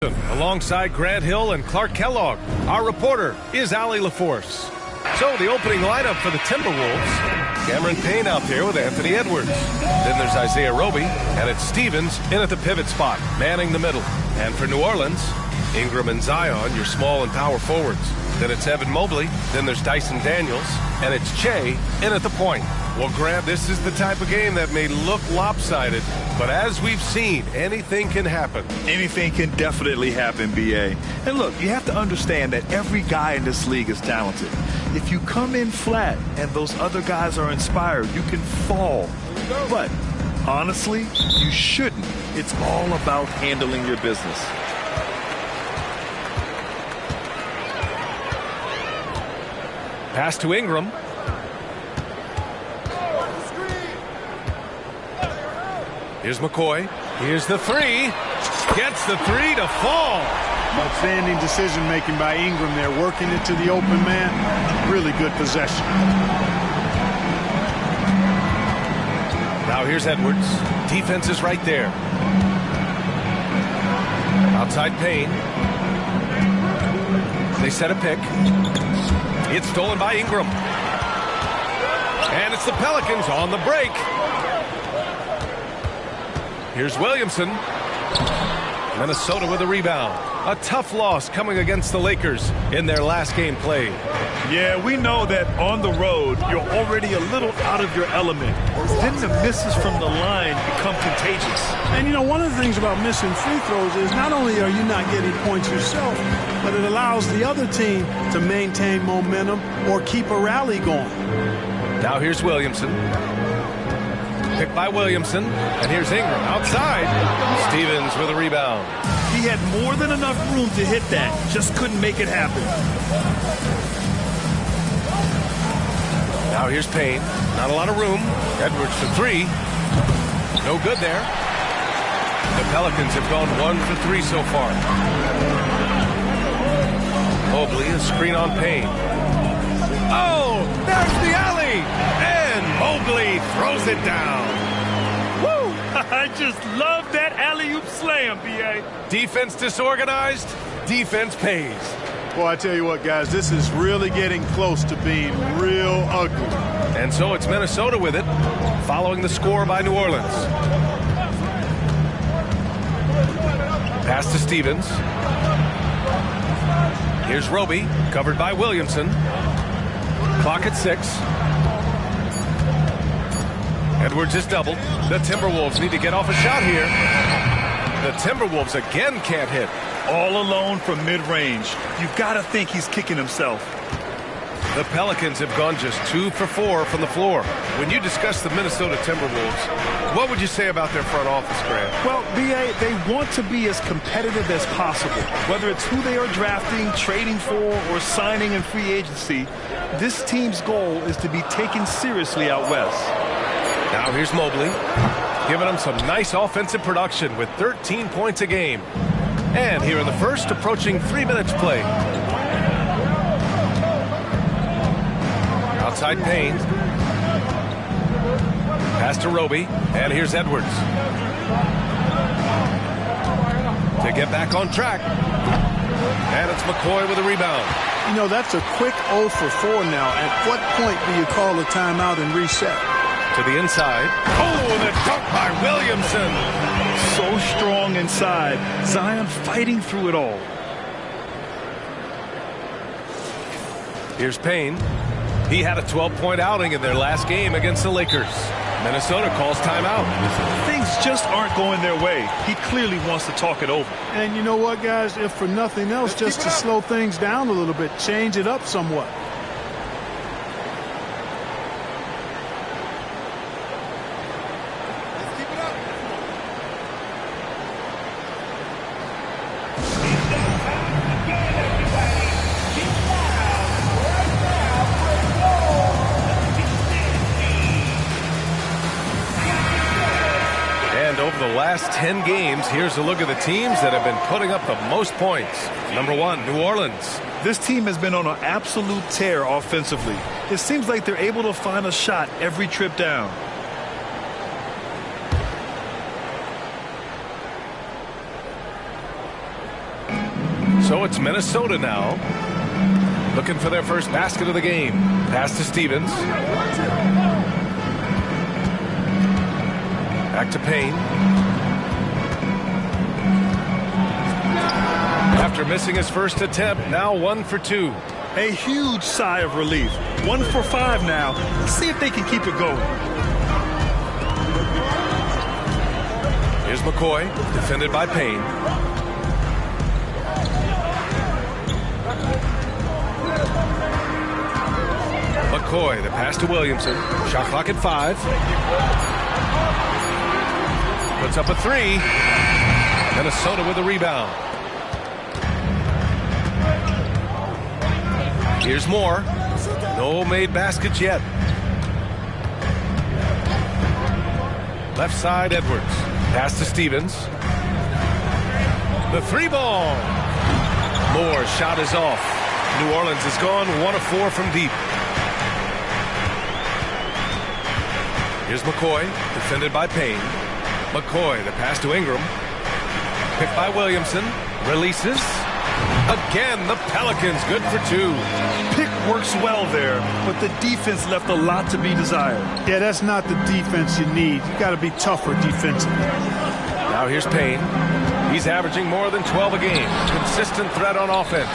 Washington. Alongside Grant Hill and Clark Kellogg, our reporter is Allie LaForce. So the opening lineup for the Timberwolves: Cameron Payne out there with Anthony Edwards. Then there's Isaiah Roby, and it's Stevens in at the pivot spot, manning the middle. And for New Orleans, Ingram and Zion, your small and power forwards. Then it's Evan Mobley. Then there's Dyson Daniels, and it's Che in at the point. Well, Grant, this is the type of game that may look lopsided, but as we've seen, anything can happen. Anything can definitely happen, B.A. And look, you have to understand that every guy in this league is talented. If you come in flat and those other guys are inspired, you can fall. But honestly, you shouldn't. It's all about handling your business. Pass to Ingram. Here's McCoy. Here's the three. Gets the three to fall. Outstanding decision-making by Ingram there, working it to the open man. Really good possession. Now here's Edwards. Defense is right there. Outside Payne. They set a pick. It's stolen by Ingram. And it's the Pelicans on the break. Here's Williamson. Minnesota with a rebound. A tough loss coming against the Lakers in their last game played. Yeah, we know that on the road, you're already a little out of your element. Then the misses from the line become contagious. And, you know, one of the things about missing free throws is not only are you not getting points yourself, but it allows the other team to maintain momentum or keep a rally going. Now here's Williamson. Picked by Williamson. And here's Ingram outside. Stevens with a rebound. He had more than enough room to hit that. Just couldn't make it happen. Now here's Payne. Not a lot of room. Edwards for three. No good there. The Pelicans have gone 1 for 3 so far. Mobley, a screen on Payne. Oh, there's the alley. And Mobley throws it down. Woo! I just love that alley-oop slam, B.A. Defense disorganized. Defense pays. Well, I tell you what, guys, this is really getting close to being real ugly. And so it's Minnesota with it, following the score by New Orleans. Pass to Stevens. Here's Roby, covered by Williamson. Clock at 6. Edwards is doubled. The Timberwolves need to get off a shot here. The Timberwolves again can't hit. All alone from mid-range. You've got to think he's kicking himself. The Pelicans have gone just 2 for 4 from the floor. When you discuss the Minnesota Timberwolves, what would you say about their front office, Grant? Well, B.A., they want to be as competitive as possible. Whether it's who they are drafting, trading for, or signing in free agency, this team's goal is to be taken seriously out west. Now here's Mobley, giving them some nice offensive production with 13 points a game. And here in the first, approaching 3 minutes play. Outside Payne. Pass to Roby, and here's Edwards. To get back on track. And it's McCoy with a rebound. You know, that's a quick 0 for 4 now. At what point do you call a timeout and reset? To the inside. Oh, and a dunk by Williamson. So strong inside. Zion fighting through it all. Here's Payne. He had a 12-point outing in their last game against the Lakers. Minnesota calls timeout. Things just aren't going their way. He clearly wants to talk it over. And you know what, guys? If for nothing else, just to slow things down a little bit, change it up somewhat. Over the last 10 games, here's a look at the teams that have been putting up the most points. Number 1, New Orleans. This team has been on an absolute tear offensively. It seems like they're able to find a shot every trip down. So it's Minnesota now, looking for their first basket of the game. Pass to Stevens. Back to Payne. After missing his first attempt, now 1 for 2. A huge sigh of relief. 1 for 5 now. Let's see if they can keep it going. Here's McCoy, defended by Payne. McCoy, the pass to Williamson. Shot clock at 5. Puts up a 3. Minnesota with a rebound. Here's Moore. No made baskets yet. Left side, Edwards. Pass to Stevens. The 3 ball. Moore's shot is off. New Orleans is gone 1 of 4 from deep. Here's McCoy, defended by Payne. McCoy, the pass to Ingram. Picked by Williamson. Releases. Again, the Pelicans good for 2. Pick works well there, but the defense left a lot to be desired. Yeah, that's not the defense you need. You got to be tougher defensively. Now here's Payne. He's averaging more than 12 a game. Consistent threat on offense.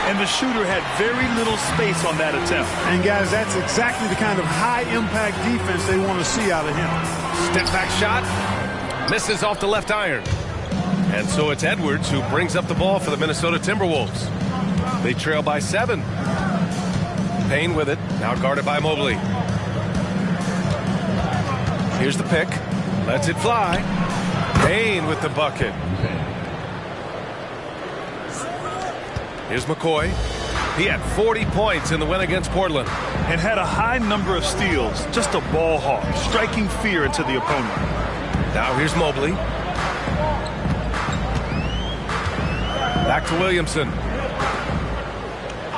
And the shooter had very little space on that attempt. And guys, that's exactly the kind of high-impact defense they want to see out of him. Step back shot. Misses off the left iron. And so it's Edwards who brings up the ball for the Minnesota Timberwolves. They trail by 7. Payne with it, now guarded by Mobley. Here's the pick. Lets it fly. Payne with the bucket. Here's McCoy. He had 40 points in the win against Portland. And had a high number of steals. Just a ball hawk, striking fear into the opponent. Now here's Mobley. Back to Williamson.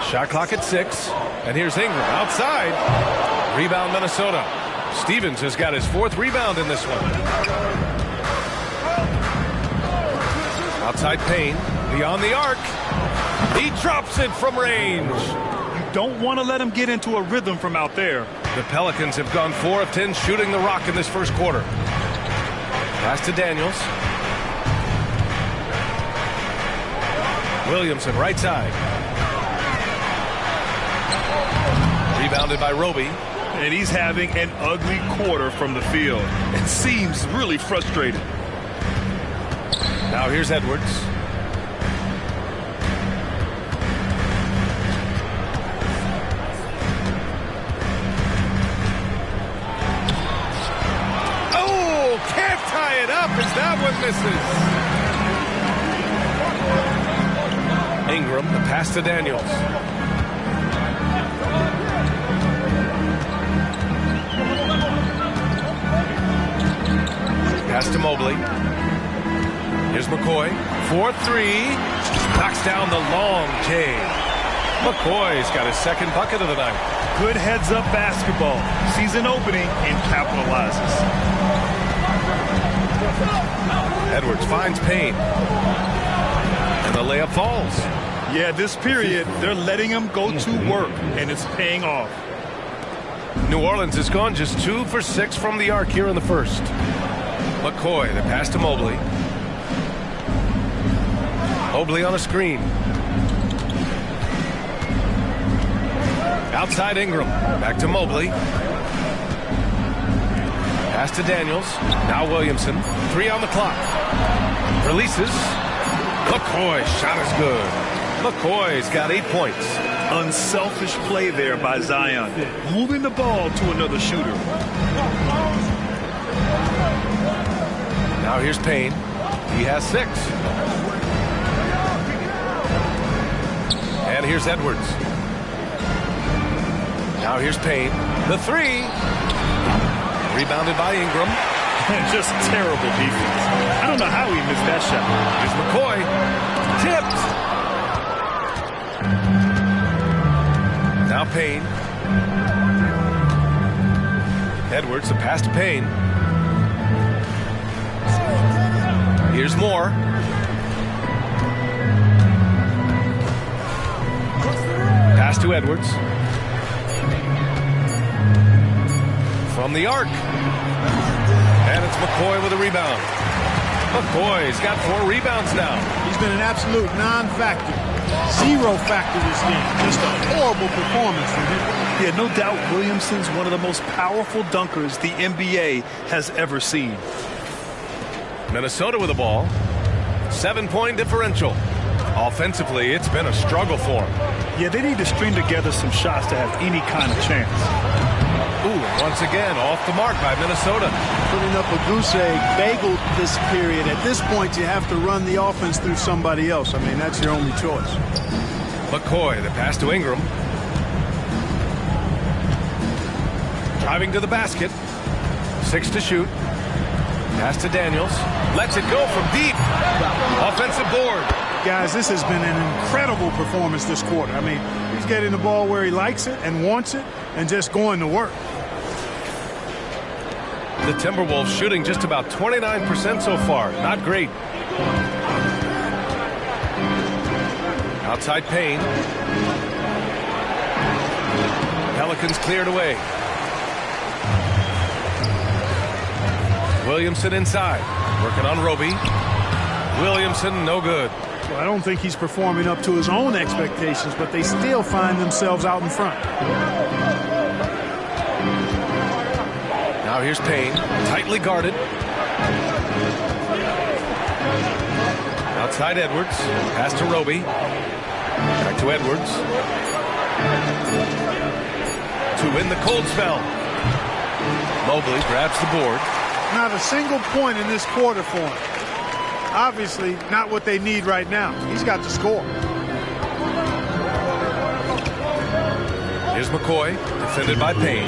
Shot clock at 6. And here's Ingram outside. Rebound Minnesota. Stevens has got his 4th rebound in this one. Outside Payne. Beyond the arc. He drops it from range. You don't want to let him get into a rhythm from out there. The Pelicans have gone 4 of 10 shooting the rock in this first quarter. Pass to Daniels. Williamson, right side. Rebounded by Roby. And he's having an ugly quarter from the field. It seems really frustrated. Now here's Edwards. Oh, can't tie it up as that one misses. Ingram, the pass to Daniels. Pass to Mobley. Here's McCoy. 4-3. Knocks down the long J. McCoy's got his 2nd bucket of the night. Good heads-up basketball. Sees an opening and capitalizes. Edwards finds Payne. And the layup falls. Yeah, this period, they're letting him go to work, and it's paying off. New Orleans has gone just 2 for 6 from the arc here in the first. McCoy, the pass to Mobley. Mobley on a screen. Outside Ingram. Back to Mobley. Pass to Daniels. Now Williamson. 3 on the clock. Releases. McCoy. Shot is good. McCoy's got 8 points. Unselfish play there by Zion. Moving the ball to another shooter. Now here's Payne. He has 6. And here's Edwards. Now here's Payne. The 3. Rebounded by Ingram. Just terrible defense. I don't know how he missed that shot. Here's McCoy. Tipped. Now Payne. Edwards, the pass to Payne. Here's Moore. to Edwards. From the arc. And it's McCoy with a rebound. McCoy's got 4 rebounds now. He's been an absolute non-factor. Zero factor this game. Just a horrible performance from him. Yeah, no doubt Williamson's one of the most powerful dunkers the NBA has ever seen. Minnesota with the ball. 7-point differential. Offensively, it's been a struggle for them. Yeah, they need to string together some shots to have any kind of chance. Ooh, once again, off the mark by Minnesota. Putting up a goose egg, bagel this period. At this point, you have to run the offense through somebody else. I mean, that's your only choice. McCoy, the pass to Ingram. Driving to the basket. 6 to shoot. Pass to Daniels. Lets it go from deep. Offensive board. Guys, this has been an incredible performance this quarter. I mean, he's getting the ball where he likes it and wants it and just going to work. The Timberwolves shooting just about 29% so far. Not great. Outside Payne. Pelicans cleared away. Williamson inside. Working on Roby. Williamson, no good. Well, I don't think he's performing up to his own expectations, but they still find themselves out in front. Now here's Payne. Tightly guarded. Outside Edwards. Pass to Roby. Back to Edwards. To win the cold spell. Mobley grabs the board. Not a single point in this quarter for him. Obviously, not what they need right now. He's got to score. Here's McCoy, defended by Payne.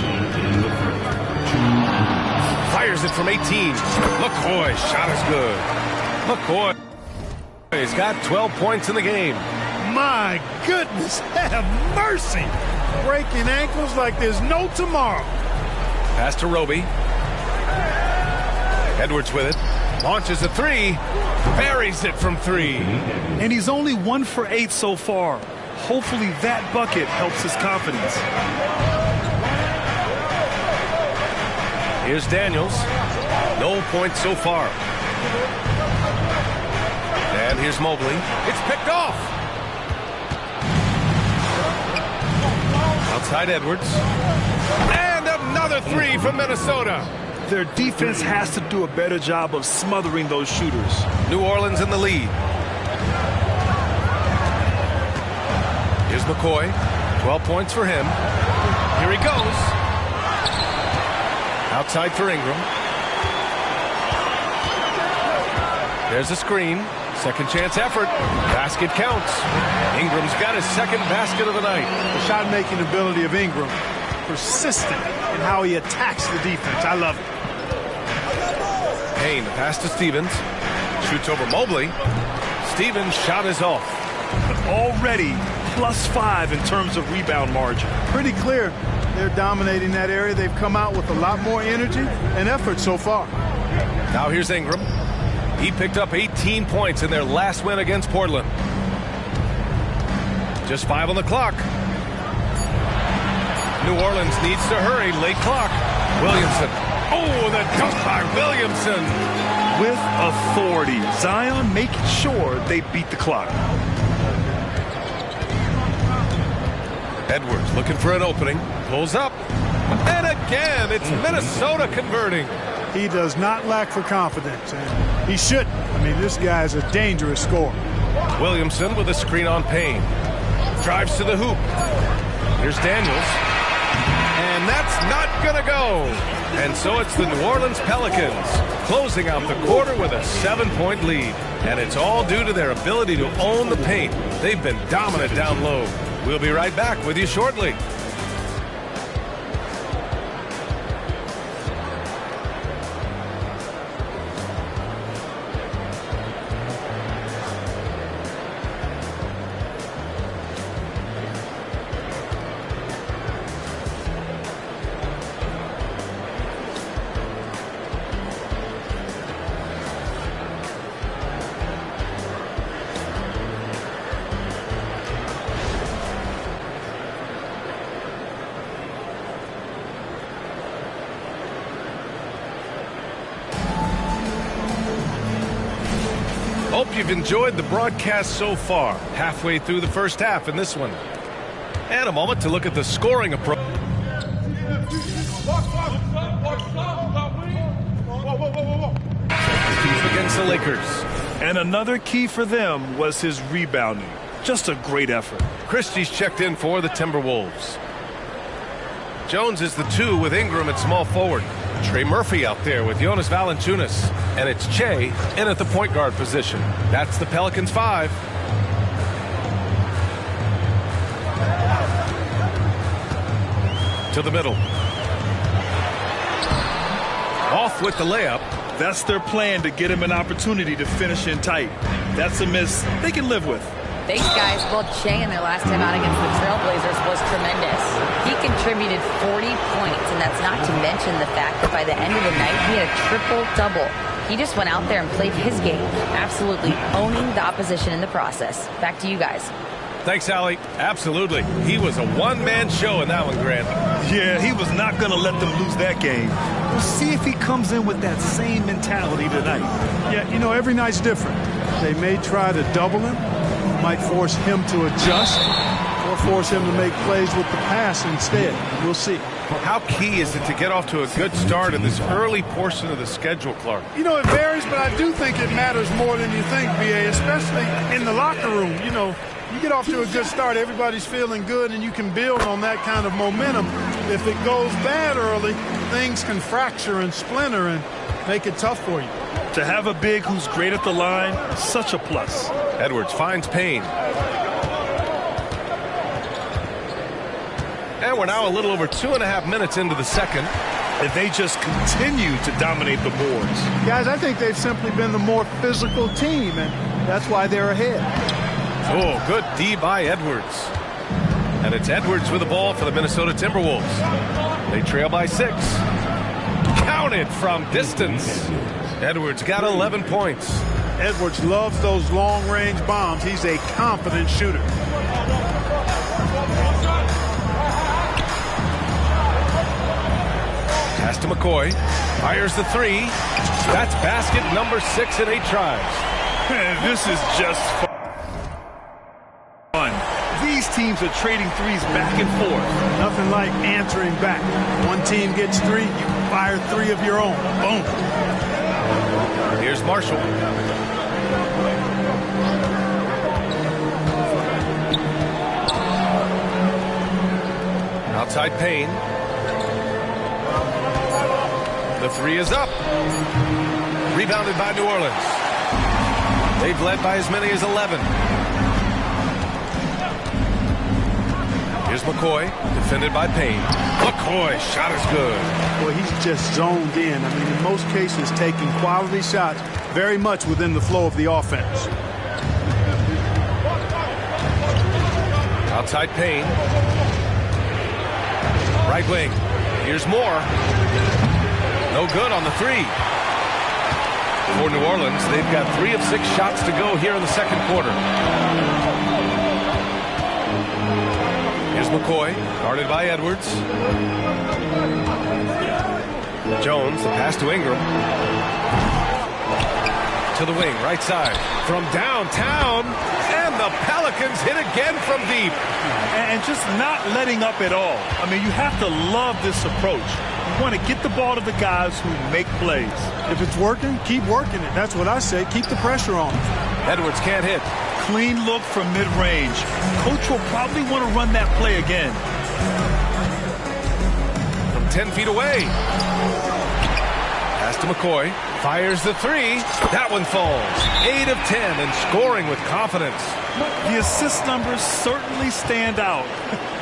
Fires it from 18. McCoy, shot is good. McCoy has got 12 points in the game. My goodness, have mercy. Breaking ankles like there's no tomorrow. Pass to Roby. Edwards with it. Launches a 3. Buries it from 3. And he's only 1 for 8 so far. Hopefully that bucket helps his confidence. Here's Daniels. No points so far. And here's Mobley. It's picked off. Outside Edwards. And another 3 from Minnesota. Their defense has to do a better job of smothering those shooters. New Orleans in the lead. Here's McCoy. 12 points for him. Here he goes. Outside for Ingram. There's a screen. Second chance effort. Basket counts. Ingram's got his second basket of the night. The shot-making ability of Ingram. Persistent in how he attacks the defense. I love it. Payne, the pass to Stevens. Shoots over Mobley. Stevens' shot is off. But already +5 in terms of rebound margin. Pretty clear they're dominating that area. They've come out with a lot more energy and effort so far. Now here's Ingram. He picked up 18 points in their last win against Portland. Just 5 on the clock. New Orleans needs to hurry. Late clock. Williamson. Oh, the dunk by Williamson. With authority. Zion making sure they beat the clock. Edwards looking for an opening. Pulls up. And again, it's Minnesota converting. He does not lack for confidence, and he shouldn't. I mean, this guy is a dangerous scorer. Williamson with a screen on Payne. Drives to the hoop. Here's Daniels. And that's not going to go. And so it's the New Orleans Pelicans closing out the quarter with a 7-point lead. And it's all due to their ability to own the paint. They've been dominant down low. We'll be right back with you shortly. Hope you've enjoyed the broadcast so far. Halfway through the first half in this one. And a moment to look at the scoring approach. Against the Lakers. And another key for them was his rebounding. Just a great effort. Christie's checked in for the Timberwolves. Jones is the 2 with Ingram at small forward. Trey Murphy out there with Jonas Valanciunas. And it's Che in at the point guard position. That's the Pelicans 5. To the middle. Off with the layup. That's their plan, to get him an opportunity to finish in tight. That's a miss they can live with. Thanks, guys. Well, Che in their last time out against the Trailblazers was tremendous. He contributed 40 points, and that's not to mention the fact that by the end of the night, he had a triple-double. He just went out there and played his game, absolutely owning the opposition in the process. Back to you guys. Thanks, Allie. Absolutely. He was a one-man show in that one, Grant. Yeah, he was not going to let them lose that game. We'll see if he comes in with that same mentality tonight. Yeah, you know, every night's different. They may try to double him, might force him to adjust, or force him to make plays with the pass instead. We'll see. How key is it to get off to a good start in this early portion of the schedule, Clark? You know, it varies, but I do think it matters more than you think, B.A., especially in the locker room. You know, you get off to a good start, everybody's feeling good, and you can build on that kind of momentum. If it goes bad early, things can fracture and splinter and make it tough for you. To have a big who's great at the line, such a plus. Edwards finds Payne. And we're now a little over 2.5 minutes into the second. And they just continue to dominate the boards. Guys, I think they've simply been the more physical team, and that's why they're ahead. Oh, good D by Edwards. And it's Edwards with the ball for the Minnesota Timberwolves. They trail by 6. Counted from distance. Edwards got 11 points. Edwards loves those long-range bombs. He's a confident shooter. Pass to McCoy. Fires the 3. That's basket number 6 in 8 tries. Man, this is just fun. These teams are trading threes back and forth. Nothing like answering back. One team gets 3, you fire 3 of your own. Boom. Here's Marshall. Outside Payne. The 3 is up. Rebounded by New Orleans. They've led by as many as 11. Here's McCoy, defended by Payne. McCoy, shot is good. Well, he's just zoned in. I mean, in most cases, taking quality shots very much within the flow of the offense. Outside Payne. Right wing. Here's Moore. No good on the 3. For New Orleans, they've got 3 of 6 shots to go here in the second quarter. Here's McCoy, guarded by Edwards. Jones, the pass to Ingram. To the wing, right side. From downtown, and the Pelicans hit again from deep. And just not letting up at all. I mean, you have to love this approach. You want to get the ball to the guys who make plays. If it's working, keep working it. That's what I say. Keep the pressure on. Edwards can't hit. Clean look from mid-range. Coach will probably want to run that play again. From 10 feet away. Pass to McCoy. Fires the 3. That one falls. 8 of 10 and scoring with confidence. The assist numbers certainly stand out.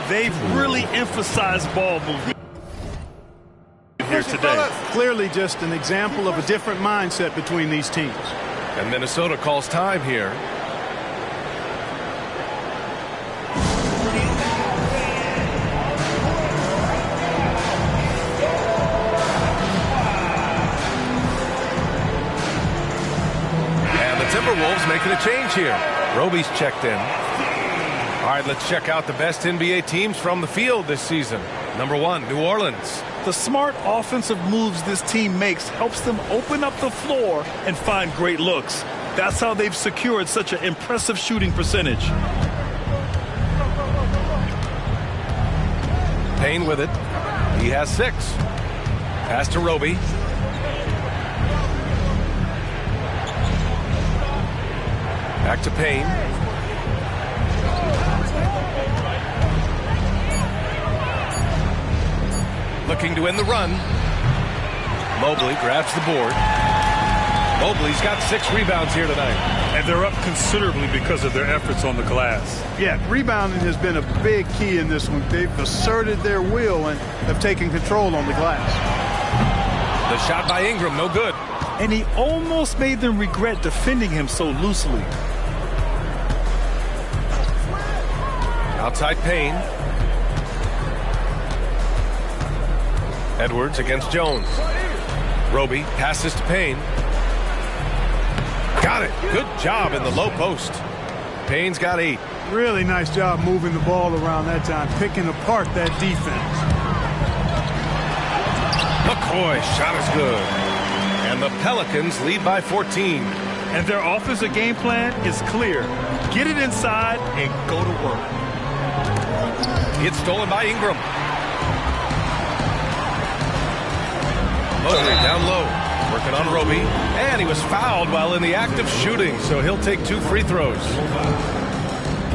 They've really emphasized ball movement here today. Clearly just an example of a different mindset between these teams. And Minnesota calls time here. And the Timberwolves making a change here. Roby's checked in. All right, let's check out the best NBA teams from the field this season. Number 1, New Orleans. The smart offensive moves this team makes helps them open up the floor and find great looks. That's how they've secured such an impressive shooting percentage. Payne with it. He has 6. Pass to Roby. Back to Payne. Looking to win the run. Mobley grabs the board. Mobley's got 6 rebounds here tonight. And they're up considerably because of their efforts on the glass. Yeah, rebounding has been a big key in this one. They've asserted their will and have taken control on the glass. The shot by Ingram, no good. And he almost made them regret defending him so loosely. Outside Payne. Edwards against Jones. Roby passes to Payne. Got it. Good job in the low post. Payne's got 8. Really nice job moving the ball around that time, picking apart that defense. McCoy's shot is good. And the Pelicans lead by 14. And their offensive game plan is clear. Get it inside and go to work. It's stolen by Ingram. Mobley down low, working on Roby, and he was fouled while in the act of shooting, so he'll take 2 free throws.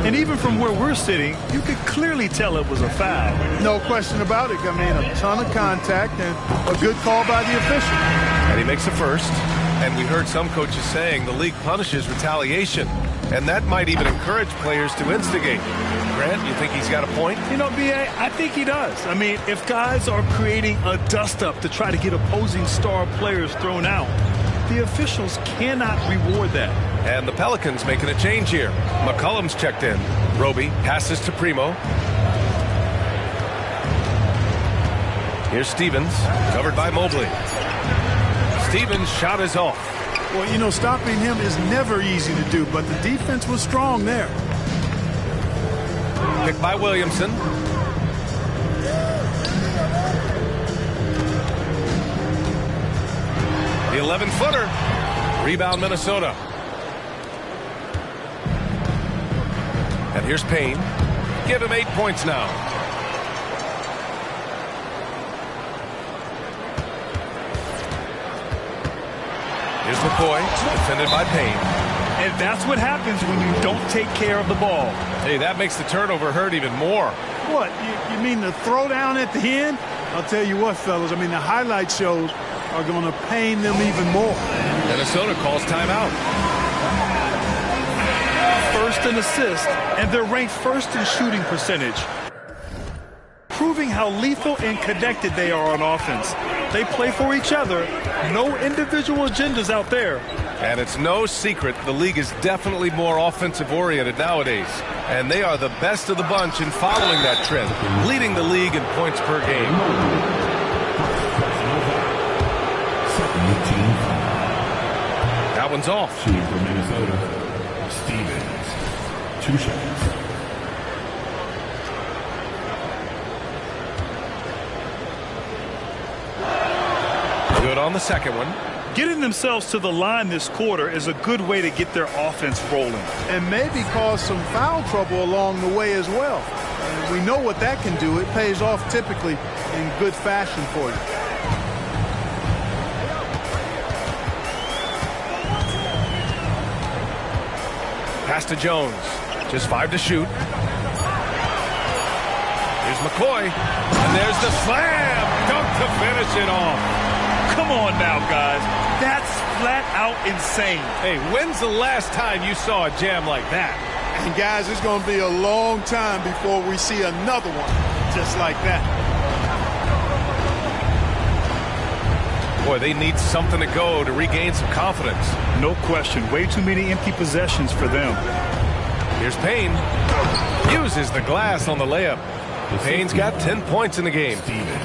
And even from where we're sitting, you could clearly tell it was a foul. No question about it. I mean, a ton of contact and a good call by the official. And he makes the first. And we heard some coaches saying the league punishes retaliation, and that might even encourage players to instigate. Grant, you think he's got a point? You know, B.A., I think he does. I mean, if guys are creating a dust-up to try to get opposing star players thrown out, the officials cannot reward that. And the Pelicans making a change here. McCollum's checked in. Roby passes to Primo. Here's Stevens, covered by Mobley. Stevens' shot is off. Well, you know, stopping him is never easy to do, but the defense was strong there. Picked by Williamson. The 11-footer. Rebound Minnesota. And here's Payne. Give him 8 points now. Here's McCoy, defended by Payne. And that's what happens when you don't take care of the ball. Hey, that makes the turnover hurt even more. What, you mean the throwdown at the end? I'll tell you what, fellas, I mean, the highlight shows are going to pain them even more. Minnesota calls timeout. First in assists, and they're ranked first in shooting percentage, proving how lethal and connected they are on offense. They play for each other. No individual agendas out there. And it's no secret the league is definitely more offensive-oriented nowadays. And they are the best of the bunch in following that trend, leading the league in points per game. That one's off. Shooting for Minnesota, Stevens. 2 seconds. Good on the second one. Getting themselves to the line this quarter is a good way to get their offense rolling. And maybe cause some foul trouble along the way as well. And we know what that can do. It pays off typically in good fashion for you. Pass to Jones. Just 5 to shoot. Here's McCoy. And there's the slam. Dunk to finish it off. Come on now, guys. That's flat out insane. Hey, when's the last time you saw a jam like that? And guys, it's going to be a long time before we see another one just like that. Boy, they need something to go to regain some confidence. No question. Way too many empty possessions for them. Here's Payne. Uses the glass on the layup. Payne's got 10 points in the game.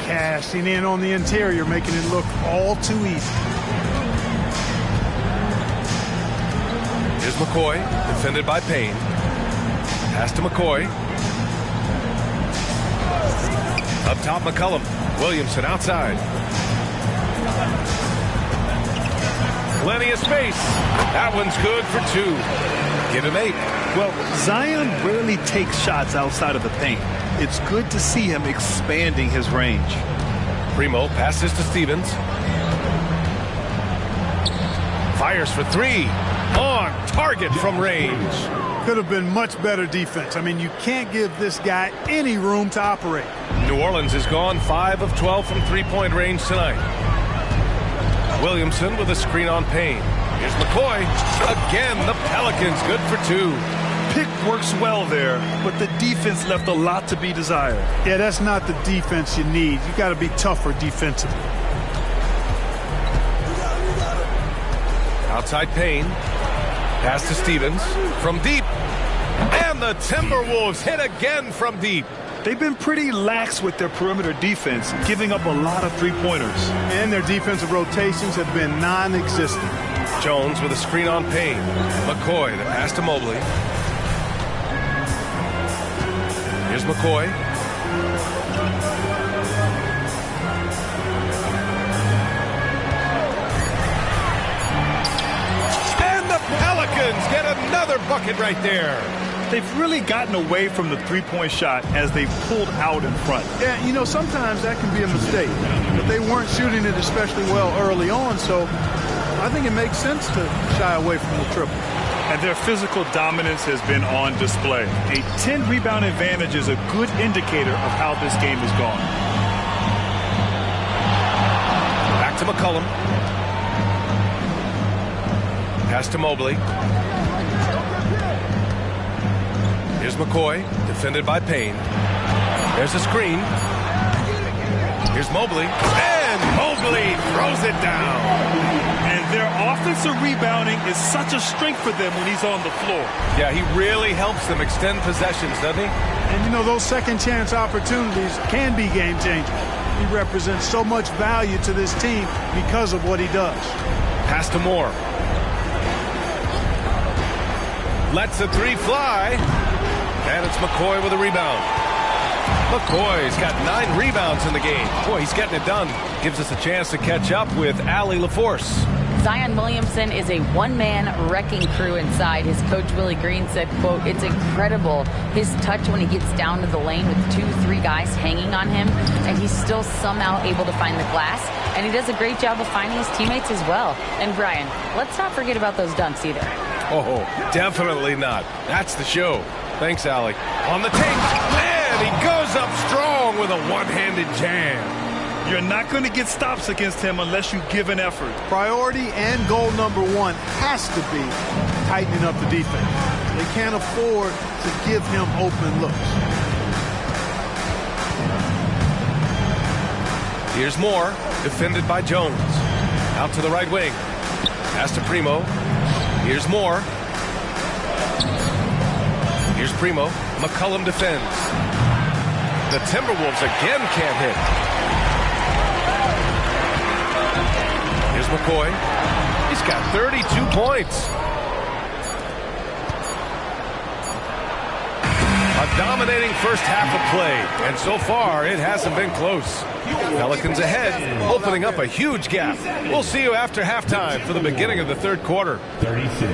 Cashing in on the interior, making it look all too easy. Here's McCoy, defended by Payne. Pass to McCoy. Up top, McCollum. Williamson outside. Plenty of space. That one's good for 2. Give him 8. Well, Zion rarely takes shots outside of the paint. It's good to see him expanding his range. Primo passes to Stevens. Fires for 3. On target from range. Could have been much better defense. I mean, you can't give this guy any room to operate. New Orleans has gone 5 of 12 from three-point range tonight. Williamson with a screen on Payne. Here's McCoy. Again, the Pelicans good for 2. Pick works well there, but the defense left a lot to be desired. Yeah, that's not the defense you need. You got to be tougher defensively. Outside Payne. Pass to Stevens from deep. And the Timberwolves hit again from deep. They've been pretty lax with their perimeter defense, giving up a lot of three-pointers. And their defensive rotations have been non-existent. Jones with a screen on Payne. McCoy, the pass to Mobley. Here's McCoy. And the Pelicans get another bucket right there. They've really gotten away from the three-point shot as they've pulled out in front. Yeah, you know, sometimes that can be a mistake. But they weren't shooting it especially well early on, so I think it makes sense to shy away from the triple. And their physical dominance has been on display. A 10-rebound advantage is a good indicator of how this game has gone. Back to McCollum. Pass to Mobley. Here's McCoy, defended by Payne. There's a screen. Here's Mobley. And Mobley throws it down. And their offensive rebounding is such a strength for them when he's on the floor. Yeah, he really helps them extend possessions, doesn't he? And, you know, those second-chance opportunities can be game-changers. He represents so much value to this team because of what he does. Pass to Moore. Lets the 3 fly. And it's McCoy with a rebound. McCoy's got 9 rebounds in the game. Boy, he's getting it done. Gives us a chance to catch up with Allie LaForce. Zion Williamson is a one-man wrecking crew inside. His coach, Willie Green, said, quote, "It's incredible his touch when he gets down to the lane with 2-3 guys hanging on him, and he's still somehow able to find the glass, and he does a great job of finding his teammates as well." And Brian, let's not forget about those dunks either. Oh, definitely not. That's the show. Thanks, Allie. On the tape, and he goes up strong with a one-handed jam. You're not going to get stops against him unless you give an effort. Priority and goal number 1 has to be tightening up the defense. They can't afford to give him open looks. Here's Moore, defended by Jones. Out to the right wing. Pass to Primo. Here's Moore. Here's Primo. McCollum defends. The Timberwolves again can't hit. Here's McCoy. He's got 32 points. A dominating first half of play, and so far it hasn't been close. Pelicans ahead, opening up a huge gap. We'll see you after halftime for the beginning of the third quarter. 36.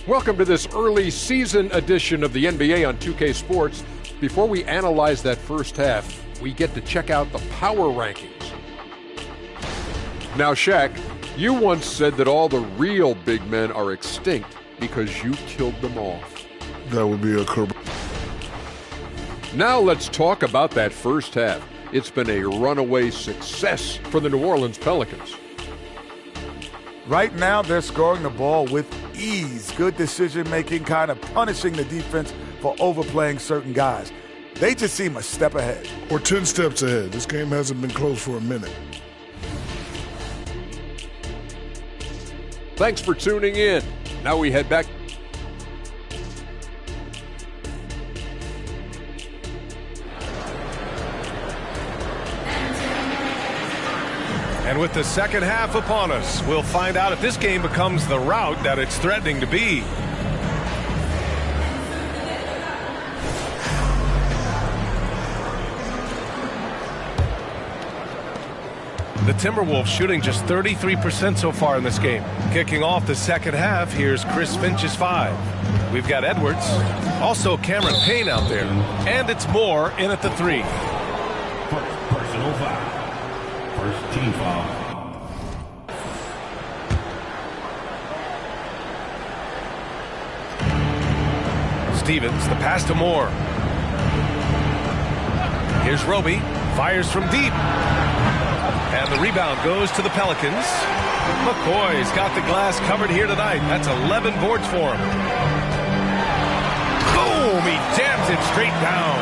Welcome to this early season edition of the NBA on 2K Sports. Before we analyze that first half, we get to check out the power rankings. Now, Shaq, you once said that all the real big men are extinct because you killed them off. That would be a correct. Now let's talk about that first half. It's been a runaway success for the New Orleans Pelicans. Right now, they're scoring the ball with ease. Good decision-making, kind of punishing the defense for overplaying certain guys. They just seem a step ahead. Or 10 steps ahead. This game hasn't been close for a minute. Thanks for tuning in. Now we head back. And And with the second half upon us, we'll find out if this game becomes the rout that it's threatening to be. The Timberwolves shooting just 33% so far in this game. Kicking off the second half, here's Chris Finch's 5. We've got Edwards, also Cameron Payne out there, and it's Moore in at the 3. First personal foul. First team foul. Stevens, the pass to Moore. Here's Roby, fires from deep. And the rebound goes to the Pelicans. McCoy's got the glass covered here tonight. That's 11 boards for him. Boom! He jams it straight down.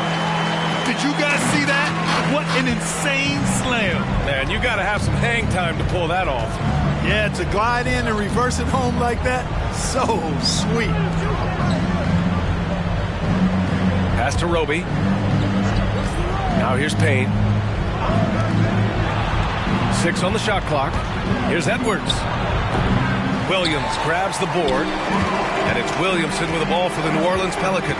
Did you guys see that? What an insane slam. Man, you got to have some hang time to pull that off. Yeah, to glide in and reverse it home like that, so sweet. Pass to Roby. Now here's Payne. 6 on the shot clock. Here's Edwards. Williams grabs the board, and it's Williamson with the ball for the New Orleans Pelicans.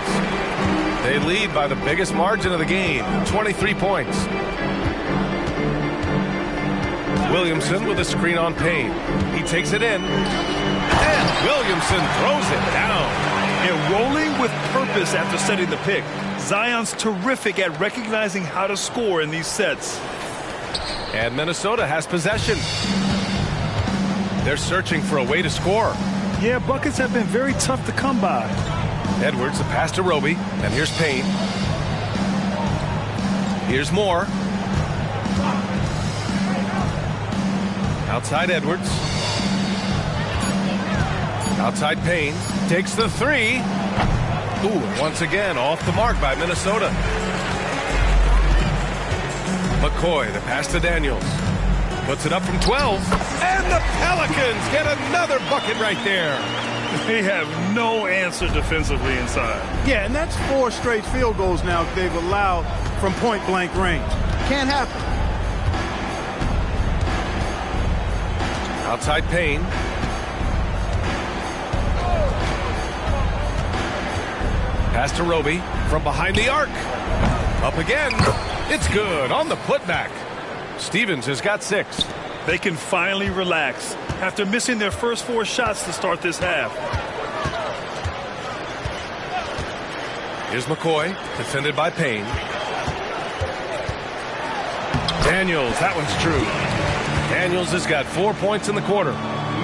They lead by the biggest margin of the game, 23 points. Williamson with a screen on Payne. He takes it in, and Williamson throws it down. And rolling with purpose after setting the pick. Zion's terrific at recognizing how to score in these sets. And Minnesota has possession. They're searching for a way to score. Yeah, buckets have been very tough to come by. Edwards, the pass to Roby, and here's Payne. Here's Moore. Outside Edwards. Outside Payne. Takes the 3. Ooh, once again, off the mark by Minnesota. McCoy, the pass to Daniels. Puts it up from 12. And the Pelicans get another bucket right there. They have no answer defensively inside. Yeah, and that's 4 straight field goals now they've allowed from point-blank range. Can't happen. Outside Payne. Pass to Roby from behind the arc. Up again. It's good on the putback. Stevens has got 6. They can finally relax after missing their first 4 shots to start this half. Here's McCoy, defended by Payne. Daniels, that one's true. Daniels has got 4 points in the quarter.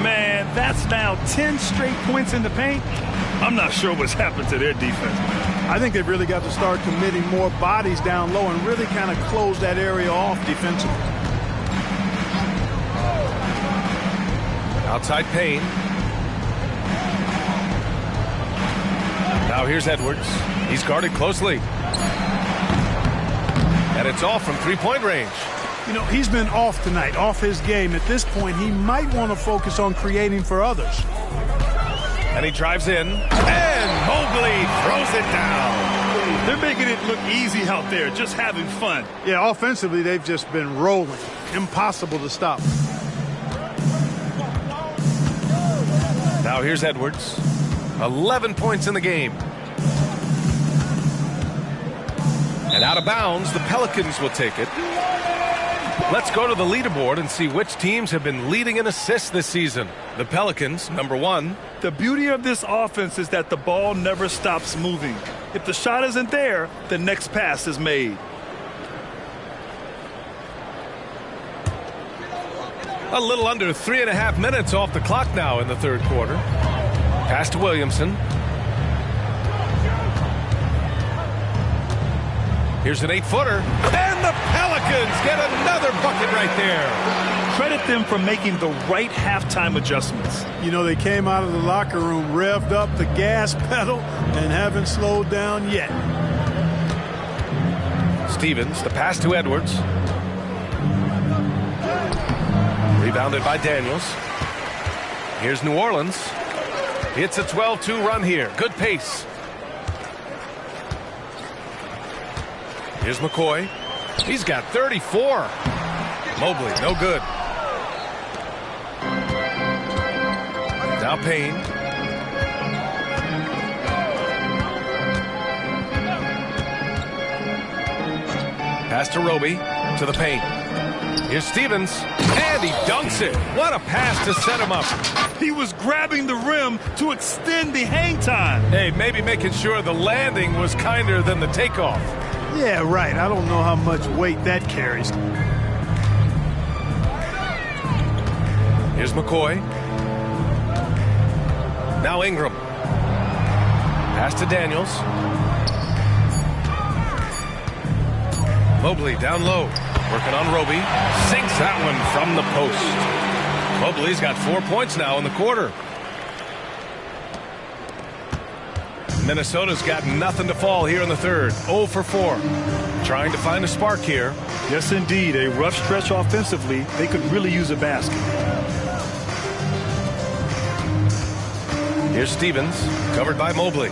Man, that's now 10 straight points in the paint. I'm not sure what's happened to their defense. I think they've really got to start committing more bodies down low and really kind of close that area off defensively. Outside Payne. Now here's Edwards. He's guarded closely. And it's off from three-point range. You know, he's been off tonight, off his game. At this point, he might want to focus on creating for others. And he drives in, and Mobley throws it down. They're making it look easy out there, just having fun. Yeah, offensively, they've just been rolling. Impossible to stop. Now here's Edwards. 11 points in the game. And out of bounds, the Pelicans will take it. Let's go to the leaderboard and see which teams have been leading in assists this season. The Pelicans, number 1. The beauty of this offense is that the ball never stops moving. If the shot isn't there, the next pass is made. A little under 3.5 minutes off the clock now in the third quarter. Pass to Williamson. Here's an 8-footer. And the Pelicans get another bucket right there. Credit them for making the right halftime adjustments. You know, they came out of the locker room, revved up the gas pedal, and haven't slowed down yet. Stevens, the pass to Edwards. Rebounded by Daniels. Here's New Orleans. It's a 12-2 run here. Good pace. Here's McCoy. He's got 34. Mobley, no good. Now Payne. Pass to Roby, to the paint. Here's Stevens, and he dunks it. What a pass to set him up. He was grabbing the rim to extend the hang time. Hey, maybe making sure the landing was kinder than the takeoff. Yeah, right. I don't know how much weight that carries. Here's McCoy. Now Ingram. Pass to Daniels. Mobley down low. Working on Roby. Sinks that one from the post. Mobley's got 4 points now in the quarter. Minnesota's got nothing to fall here in the third. 0 for 4. Trying to find a spark here. Yes, indeed. A rough stretch offensively. They could really use a basket. Here's Stevens, covered by Mobley.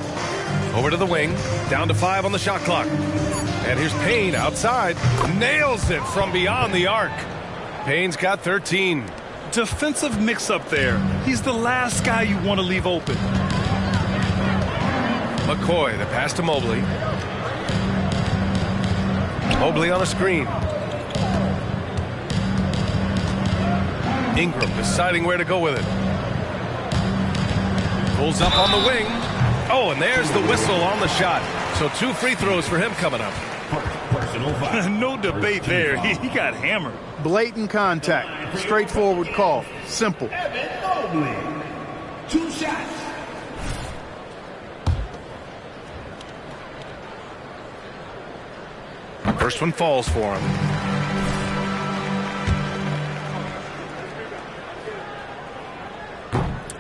Over to the wing, down to 5 on the shot clock. And here's Payne outside. Nails it from beyond the arc. Payne's got 13. Defensive mix-up there. He's the last guy you want to leave open. McCoy, the pass to Mobley. Mobley on a screen. Ingram deciding where to go with it. Pulls up on the wing. Oh, and there's the whistle on the shot. So 2 free throws for him coming up. No debate there. He got hammered. Blatant contact. Straightforward call. Simple. 2 shots. First one falls for him.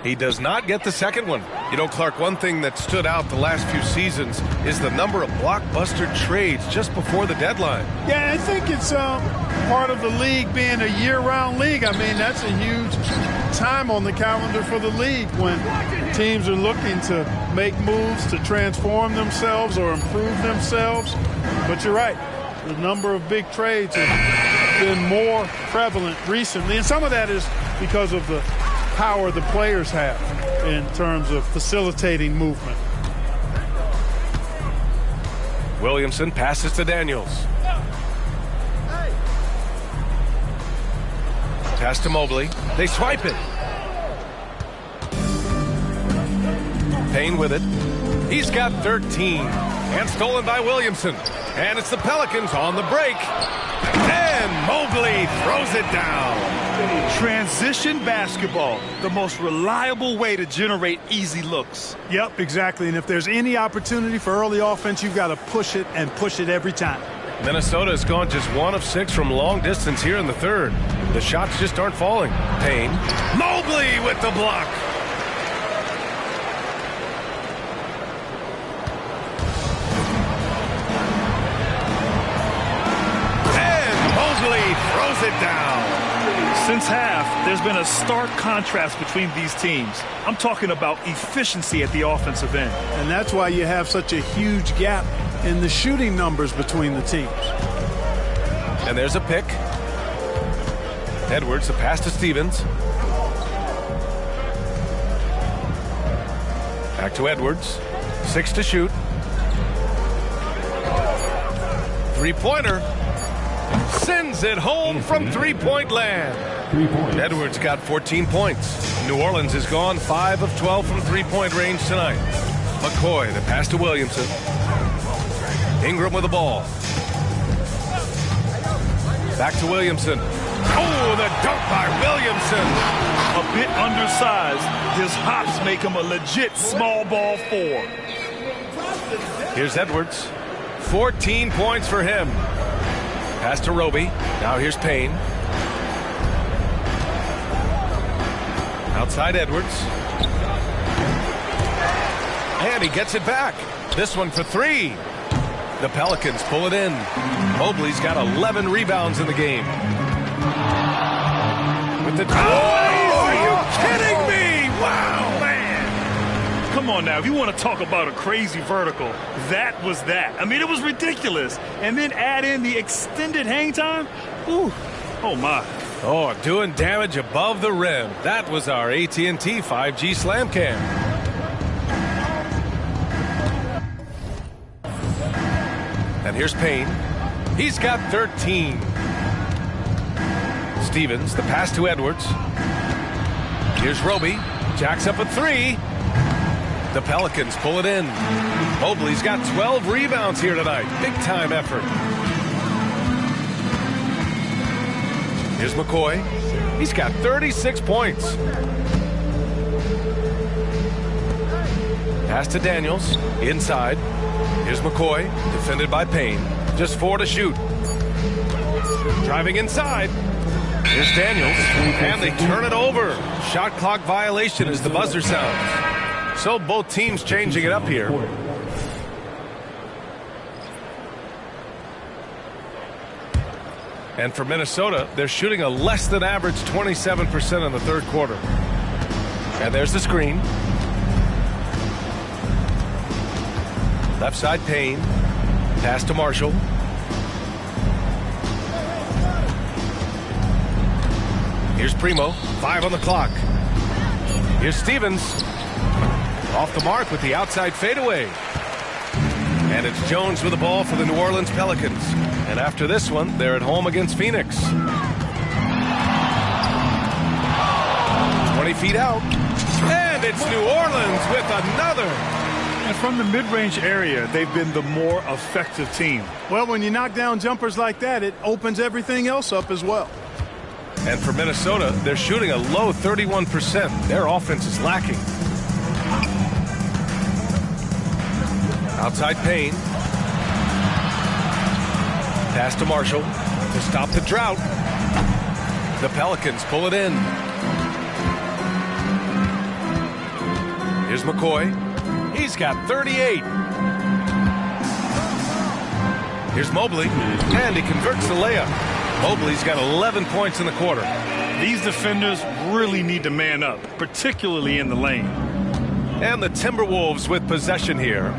He does not get the second one. You know, Clark, one thing that stood out the last few seasons is the number of blockbuster trades just before the deadline. Yeah, I think it's part of the league being a year-round league. I mean, that's a huge time on the calendar for the league when teams are looking to make moves to transform themselves or improve themselves. But you're right. The number of big trades have been more prevalent recently. And some of that is because of the power the players have in terms of facilitating movement. Williamson passes to Daniels. Pass to Mobley. They swipe it. Payne with it. He's got 13. And stolen by Williamson. And it's the Pelicans on the break. And Mobley throws it down. Transition basketball, the most reliable way to generate easy looks. Yep, exactly. And if there's any opportunity for early offense, you've got to push it and push it every time. Minnesota has gone just 1 of 6 from long distance here in the third. The shots just aren't falling. Payne. Mobley with the block. And Mobley throws it down. Since half, there's been a stark contrast between these teams. I'm talking about efficiency at the offensive end. And that's why you have such a huge gap in the shooting numbers between the teams. And there's a pick. Edwards, the pass to Stevens. Back to Edwards. 6 to shoot. 3-pointer. Sends it home from three-point land. Edwards got 14 points. New Orleans has gone 5 of 12 from three-point range tonight. McCoy, the pass to Williamson. Ingram with the ball. Back to Williamson. Oh, the dunk by Williamson. A bit undersized. His hops make him a legit small ball 4. Here's Edwards. 14 points for him. Pass to Roby. Now here's Payne. Outside Edwards. And he gets it back. This one for 3. The Pelicans pull it in. Mobley's got 11 rebounds in the game. With the are you kidding me? Wow, man. Come on now, if you want to talk about a crazy vertical, that was that. I mean, it was ridiculous. And then add in the extended hang time. Ooh, oh my. Oh, doing damage above the rim. That was our AT&T 5G Slam Cam. And here's Payne. He's got 13. Stevens, the pass to Edwards. Here's Roby. Jacks up a 3. The Pelicans pull it in. Mobley's got 12 rebounds here tonight. Big time effort. Here's McCoy. He's got 36 points. Pass to Daniels. Inside. Here's McCoy. Defended by Payne. Just 4 to shoot. Driving inside. Here's Daniels. And they turn it over. Shot clock violation as the buzzer sounds. So both teams changing it up here. And for Minnesota, they're shooting a less than average 27% in the third quarter. And there's the screen. Left side Payne. Pass to Marshall. Here's Primo. 5 on the clock. Here's Stevens. Off the mark with the outside fadeaway. And it's Jones with the ball for the New Orleans Pelicans. And after this one, they're at home against Phoenix. 20 feet out. And it's New Orleans with another. And from the mid-range area, they've been the more effective team. Well, when you knock down jumpers like that, it opens everything else up as well. And for Minnesota, they're shooting a low 31%. Their offense is lacking. Outside Payne. Pass to Marshall to stop the drought. The Pelicans pull it in. Here's McCoy. He's got 38. Here's Mobley. And he converts the layup. Mobley's got 11 points in the quarter. These defenders really need to man up, particularly in the lane. And the Timberwolves with possession here.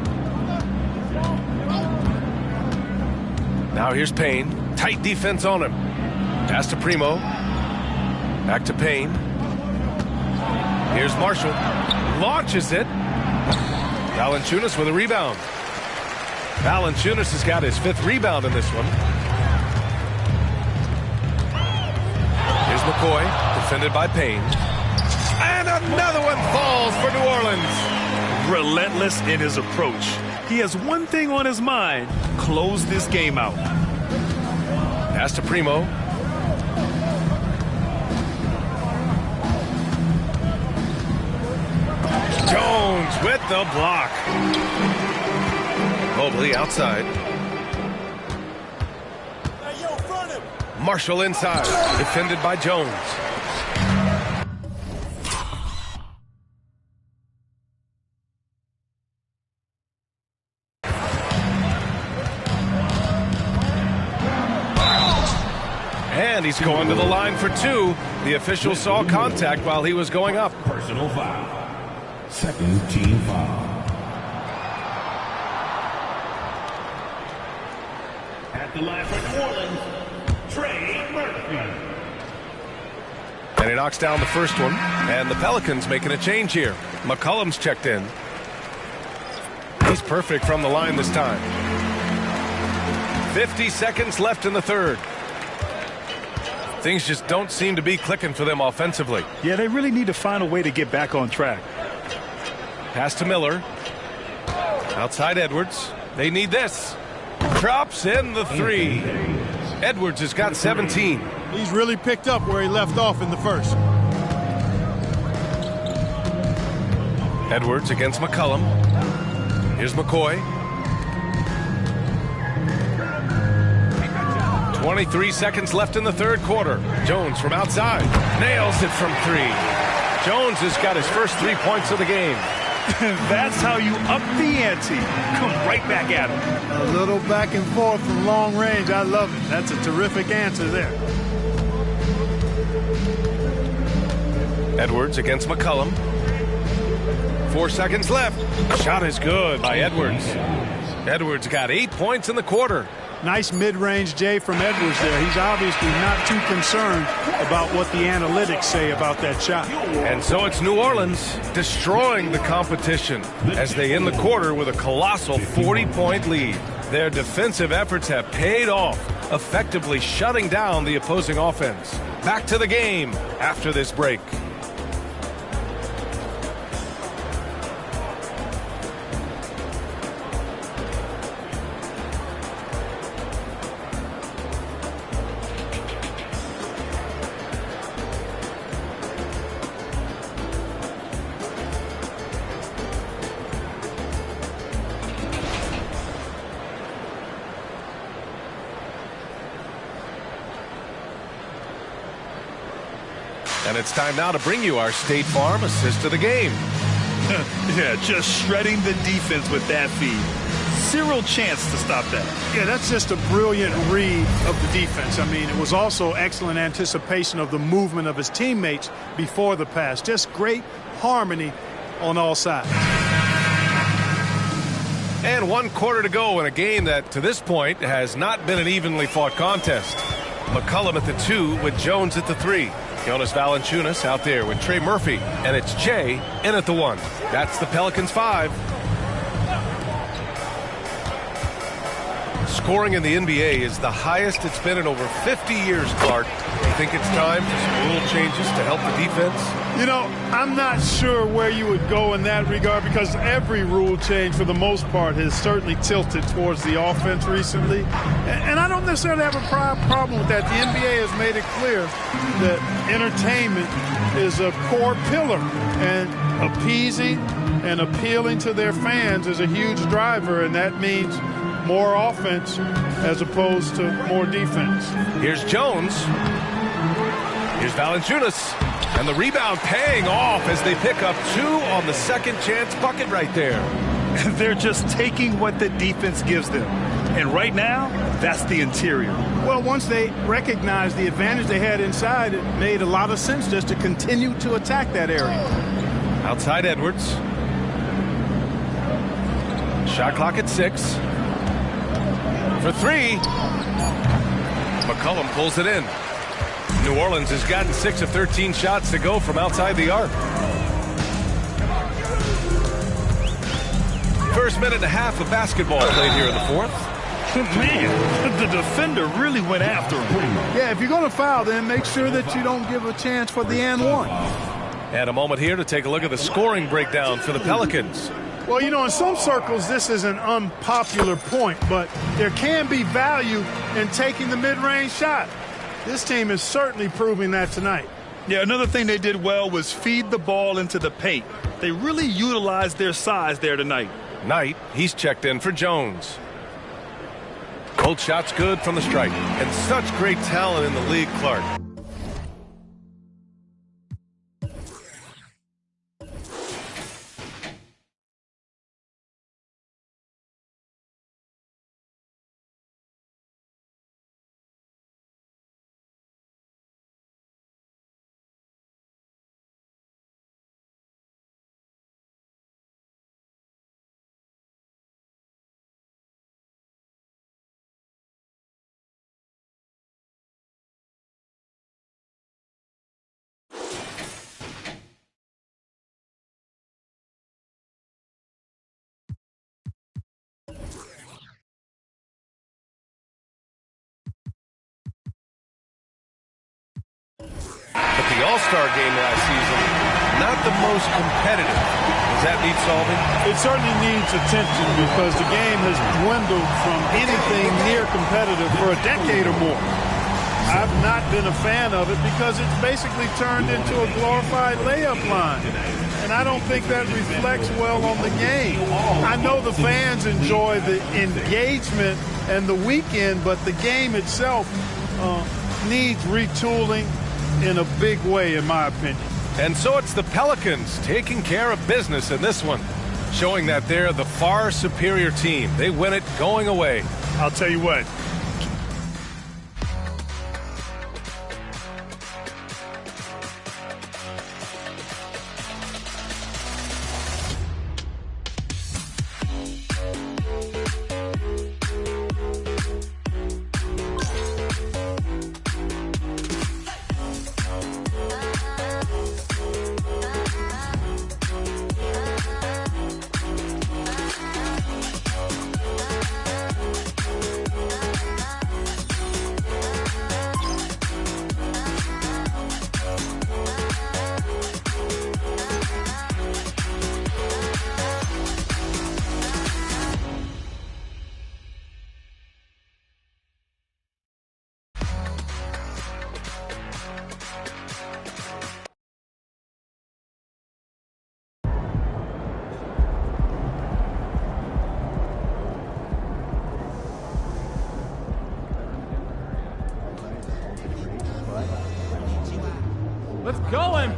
Now here's Payne. Tight defense on him. Pass to Primo. Back to Payne. Here's Marshall. Launches it. Valanciunas with a rebound. Valanciunas has got his 5th rebound in this one. Here's McCoy. Defended by Payne. And another one falls for New Orleans. Relentless in his approach. He has one thing on his mind. Close this game out. Pass to Primo. Jones with the block. Mobley outside. Marshall inside. Defended by Jones. And he's going to the line for 2. The official saw contact while he was going up. Personal foul. Second team foul. At the line for New Orleans, Trey Murphy. And he knocks down the first one. And the Pelicans making a change here. McCollum's checked in. He's perfect from the line this time. 50 seconds left in the third. Things just don't seem to be clicking for them offensively. Yeah, they really need to find a way to get back on track. Pass to Miller. Outside Edwards. They need this. Drops in the 3. Edwards has got 17. He's really picked up where he left off in the first. Edwards against McCollum. Here's McCoy. 23 seconds left in the third quarter. Jones from outside. Nails it from 3. Jones has got his first 3 points of the game. That's how you up the ante. Come right back at him. A little back and forth from long range. I love it. That's a terrific answer there. Edwards against McCollum. 4 seconds left. Shot is good by Edwards. Edwards got 8 points in the quarter. Nice mid-range J from Edwards there. He's obviously not too concerned about what the analytics say about that shot. And so it's New Orleans destroying the competition as they end the quarter with a colossal 40-point lead. Their defensive efforts have paid off, effectively shutting down the opposing offense. Back to the game after this break. And it's time now to bring you our State Farm assist of the game. Yeah, just shredding the defense with that feed. Zero chance to stop that. Yeah, that's just a brilliant read of the defense. I mean, it was also excellent anticipation of the movement of his teammates before the pass. Just great harmony on all sides. And 1 quarter to go in a game that, to this point, has not been an evenly fought contest. McCollum at the 2 with Jones at the 3. Jonas Valanciunas out there with Trey Murphy. And it's Jay in at the 1. That's the Pelicans 5. Scoring in the NBA is the highest it's been in over 50 years, Clark. Do you think it's time for some rule changes to help the defense? You know, I'm not sure where you would go in that regard because every rule change, for the most part, has certainly tilted towards the offense recently. And I don't necessarily have a problem with that. The NBA has made it clear that entertainment is a core pillar, and appeasing and appealing to their fans is a huge driver, and that means more offense as opposed to more defense. Here's Jones. Here's Valanciunas. And the rebound paying off as they pick up 2 on the second chance bucket right there. They're just taking what the defense gives them. And right now, that's the interior. Well, once they recognized the advantage they had inside, it made a lot of sense just to continue to attack that area. Outside Edwards. Shot clock at 6. For 3. McCollum pulls it in. New Orleans has gotten 6 of 13 shots to go from outside the arc. First minute and a half of basketball played here in the 4th. Man, the defender really went after him. Yeah, if you're going to foul, then make sure that you don't give a chance for the and 1. And a moment here to take a look at the scoring breakdown for the Pelicans. Well, you know, in some circles, this is an unpopular point, but there can be value in taking the mid-range shot. This team is certainly proving that tonight. Yeah, another thing they did well was feed the ball into the paint. They really utilized their size there tonight. Knight, he's checked in for Jones. Both shots good from the stripe. And such great talent in the league, Clark. But the All-Star game last season, not the most competitive. Does that need solving? It certainly needs attention because the game has dwindled from anything near competitive for a decade or more. I've not been a fan of it because it's basically turned into a glorified layup line. And I don't think that reflects well on the game. I know the fans enjoy the engagement and the weekend, but the game itself needs retooling in a big way, in my opinion. And so it's the Pelicans taking care of business in this one, showing that they're the far superior team. They win it going away. I'll tell you what.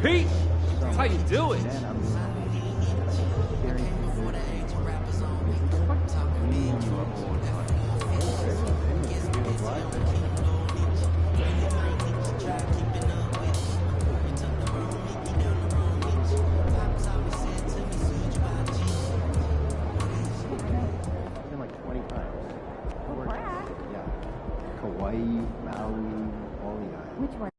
Pete, that's how you do it. Hawaii, Maui, all the islands. Which one?